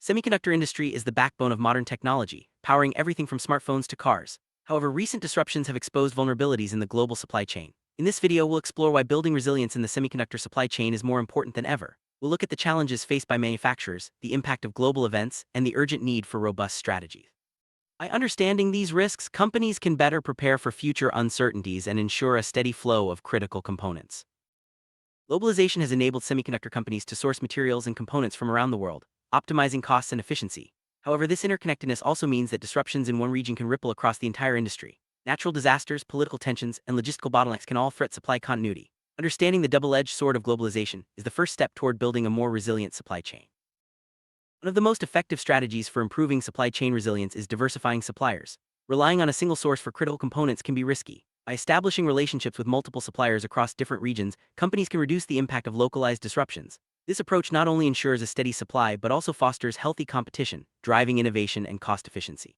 Semiconductor industry is the backbone of modern technology, powering everything from smartphones to cars. However, recent disruptions have exposed vulnerabilities in the global supply chain. In this video, we'll explore why building resilience in the semiconductor supply chain is more important than ever. We'll look at the challenges faced by manufacturers, the impact of global events, and the urgent need for robust strategies. By understanding these risks, companies can better prepare for future uncertainties and ensure a steady flow of critical components. Globalization has enabled semiconductor companies to source materials and components from around the world, optimizing costs and efficiency. However, this interconnectedness also means that disruptions in one region can ripple across the entire industry. Natural disasters, political tensions, and logistical bottlenecks can all threat supply continuity. Understanding the double-edged sword of globalization is the first step toward building a more resilient supply chain. One of the most effective strategies for improving supply chain resilience is diversifying suppliers. Relying on a single source for critical components can be risky. By establishing relationships with multiple suppliers across different regions, companies can reduce the impact of localized disruptions. This approach not only ensures a steady supply but also fosters healthy competition, driving innovation and cost efficiency.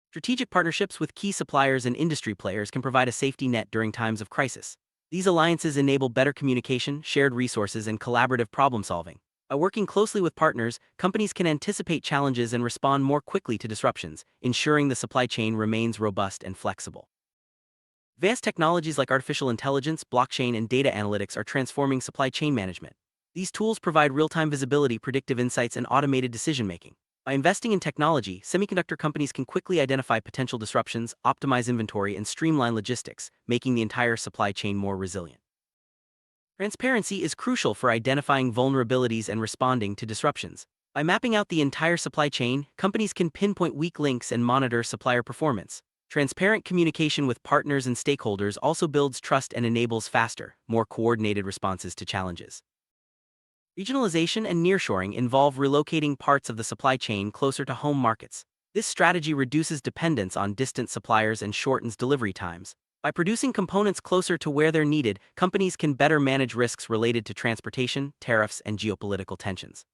Strategic partnerships with key suppliers and industry players can provide a safety net during times of crisis. These alliances enable better communication, shared resources, and collaborative problem-solving. By working closely with partners, companies can anticipate challenges and respond more quickly to disruptions, ensuring the supply chain remains robust and flexible. Advanced technologies like artificial intelligence, blockchain, and data analytics are transforming supply chain management. These tools provide real-time visibility, predictive insights, and automated decision-making. By investing in technology, semiconductor companies can quickly identify potential disruptions, optimize inventory, and streamline logistics, making the entire supply chain more resilient. Transparency is crucial for identifying vulnerabilities and responding to disruptions. By mapping out the entire supply chain, companies can pinpoint weak links and monitor supplier performance. Transparent communication with partners and stakeholders also builds trust and enables faster, more coordinated responses to challenges. Regionalization and nearshoring involve relocating parts of the supply chain closer to home markets. This strategy reduces dependence on distant suppliers and shortens delivery times. By producing components closer to where they're needed, companies can better manage risks related to transportation, tariffs, and geopolitical tensions.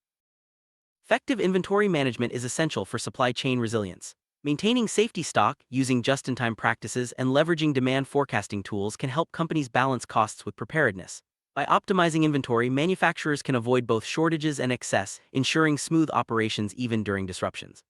Effective inventory management is essential for supply chain resilience. Maintaining safety stock, using just-in-time practices, and leveraging demand forecasting tools can help companies balance costs with preparedness. By optimizing inventory, manufacturers can avoid both shortages and excess, ensuring smooth operations even during disruptions.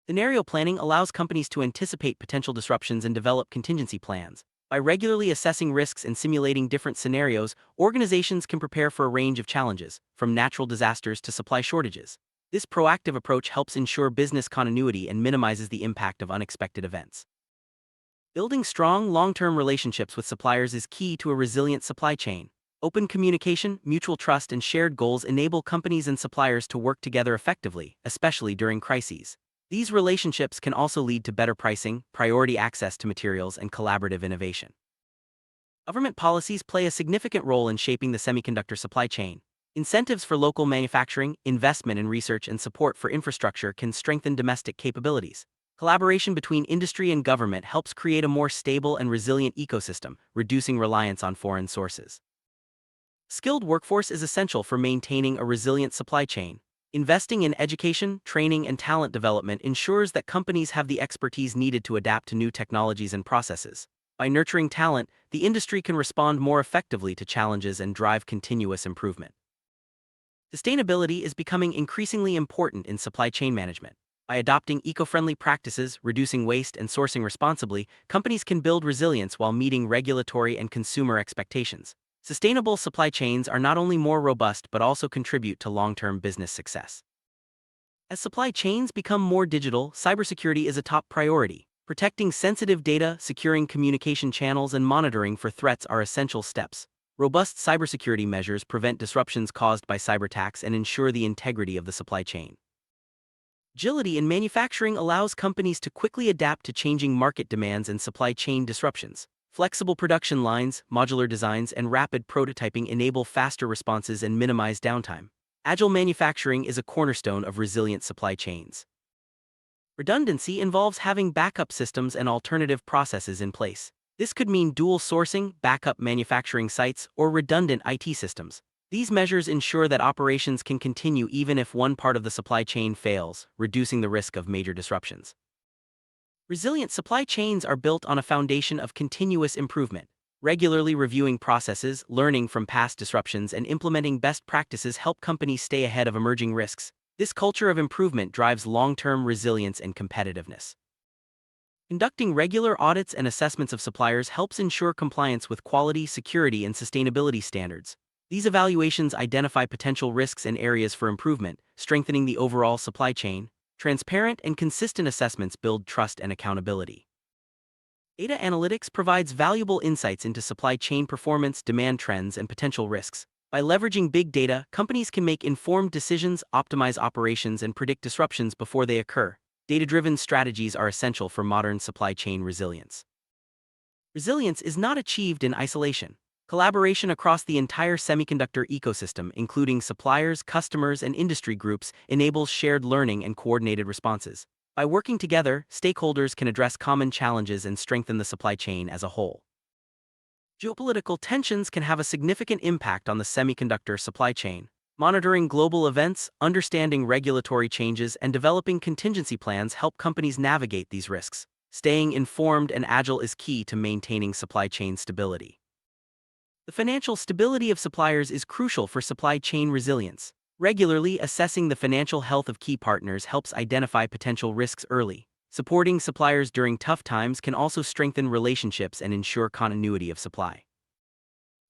Scenario planning allows companies to anticipate potential disruptions and develop contingency plans. By regularly assessing risks and simulating different scenarios, organizations can prepare for a range of challenges, from natural disasters to supply shortages. This proactive approach helps ensure business continuity and minimizes the impact of unexpected events. Building strong, long-term relationships with suppliers is key to a resilient supply chain. Open communication, mutual trust, and shared goals enable companies and suppliers to work together effectively, especially during crises. These relationships can also lead to better pricing, priority access to materials, and collaborative innovation. Government policies play a significant role in shaping the semiconductor supply chain. Incentives for local manufacturing, investment in research, and support for infrastructure can strengthen domestic capabilities. Collaboration between industry and government helps create a more stable and resilient ecosystem, reducing reliance on foreign sources. Skilled workforce is essential for maintaining a resilient supply chain. Investing in education, training, and talent development ensures that companies have the expertise needed to adapt to new technologies and processes. By nurturing talent, the industry can respond more effectively to challenges and drive continuous improvement. Sustainability is becoming increasingly important in supply chain management. By adopting eco-friendly practices, reducing waste, and sourcing responsibly, companies can build resilience while meeting regulatory and consumer expectations. Sustainable supply chains are not only more robust but also contribute to long-term business success. As supply chains become more digital, cybersecurity is a top priority. Protecting sensitive data, securing communication channels, and monitoring for threats are essential steps. Robust cybersecurity measures prevent disruptions caused by cyberattacks and ensure the integrity of the supply chain. Agility in manufacturing allows companies to quickly adapt to changing market demands and supply chain disruptions. Flexible production lines, modular designs, and rapid prototyping enable faster responses and minimize downtime. Agile manufacturing is a cornerstone of resilient supply chains. Redundancy involves having backup systems and alternative processes in place. This could mean dual sourcing, backup manufacturing sites, or redundant IT systems. These measures ensure that operations can continue even if one part of the supply chain fails, reducing the risk of major disruptions. Resilient supply chains are built on a foundation of continuous improvement. Regularly reviewing processes, learning from past disruptions, and implementing best practices help companies stay ahead of emerging risks. This culture of improvement drives long-term resilience and competitiveness. Conducting regular audits and assessments of suppliers helps ensure compliance with quality, security, and sustainability standards. These evaluations identify potential risks and areas for improvement, strengthening the overall supply chain. Transparent and consistent assessments build trust and accountability. Data analytics provides valuable insights into supply chain performance, demand trends, and potential risks. By leveraging big data, companies can make informed decisions, optimize operations, and predict disruptions before they occur. Data-driven strategies are essential for modern supply chain resilience. Resilience is not achieved in isolation. Collaboration across the entire semiconductor ecosystem, including suppliers, customers, and industry groups, enables shared learning and coordinated responses. By working together, stakeholders can address common challenges and strengthen the supply chain as a whole. Geopolitical tensions can have a significant impact on the semiconductor supply chain. Monitoring global events, understanding regulatory changes, and developing contingency plans help companies navigate these risks. Staying informed and agile is key to maintaining supply chain stability. The financial stability of suppliers is crucial for supply chain resilience. Regularly assessing the financial health of key partners helps identify potential risks early. Supporting suppliers during tough times can also strengthen relationships and ensure continuity of supply.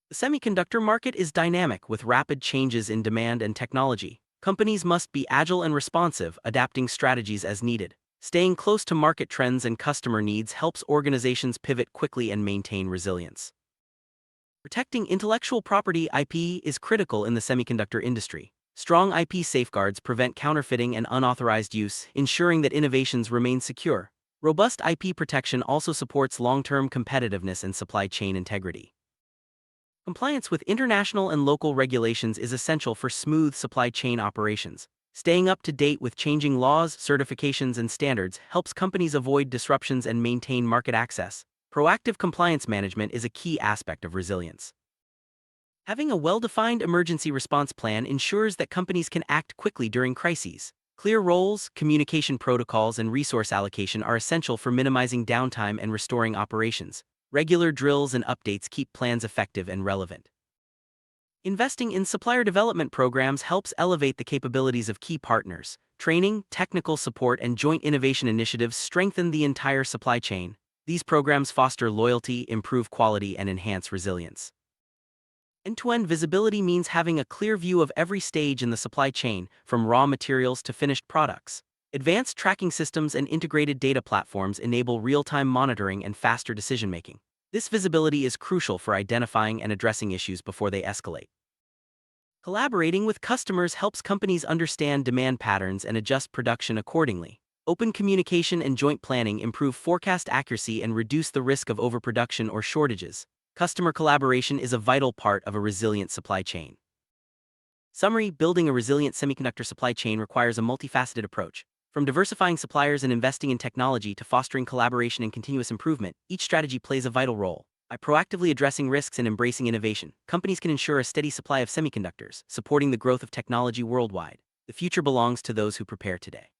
The semiconductor market is dynamic with rapid changes in demand and technology. Companies must be agile and responsive, adapting strategies as needed. Staying close to market trends and customer needs helps organizations pivot quickly and maintain resilience. Protecting intellectual property (IP) is critical in the semiconductor industry. Strong IP safeguards prevent counterfeiting and unauthorized use, ensuring that innovations remain secure. Robust IP protection also supports long-term competitiveness and supply chain integrity. Compliance with international and local regulations is essential for smooth supply chain operations. Staying up to date with changing laws, certifications, and standards helps companies avoid disruptions and maintain market access. Proactive compliance management is a key aspect of resilience. Having a well-defined emergency response plan ensures that companies can act quickly during crises. Clear roles, communication protocols, and resource allocation are essential for minimizing downtime and restoring operations. Regular drills and updates keep plans effective and relevant. Investing in supplier development programs helps elevate the capabilities of key partners. Training, technical support, and joint innovation initiatives strengthen the entire supply chain. These programs foster loyalty, improve quality, and enhance resilience. End-to-end visibility means having a clear view of every stage in the supply chain, from raw materials to finished products. Advanced tracking systems and integrated data platforms enable real-time monitoring and faster decision-making. This visibility is crucial for identifying and addressing issues before they escalate. Collaborating with customers helps companies understand demand patterns and adjust production accordingly. Open communication and joint planning improve forecast accuracy and reduce the risk of overproduction or shortages. Customer collaboration is a vital part of a resilient supply chain. Summary: building a resilient semiconductor supply chain requires a multifaceted approach. From diversifying suppliers and investing in technology to fostering collaboration and continuous improvement, each strategy plays a vital role. By proactively addressing risks and embracing innovation, companies can ensure a steady supply of semiconductors, supporting the growth of technology worldwide. The future belongs to those who prepare today.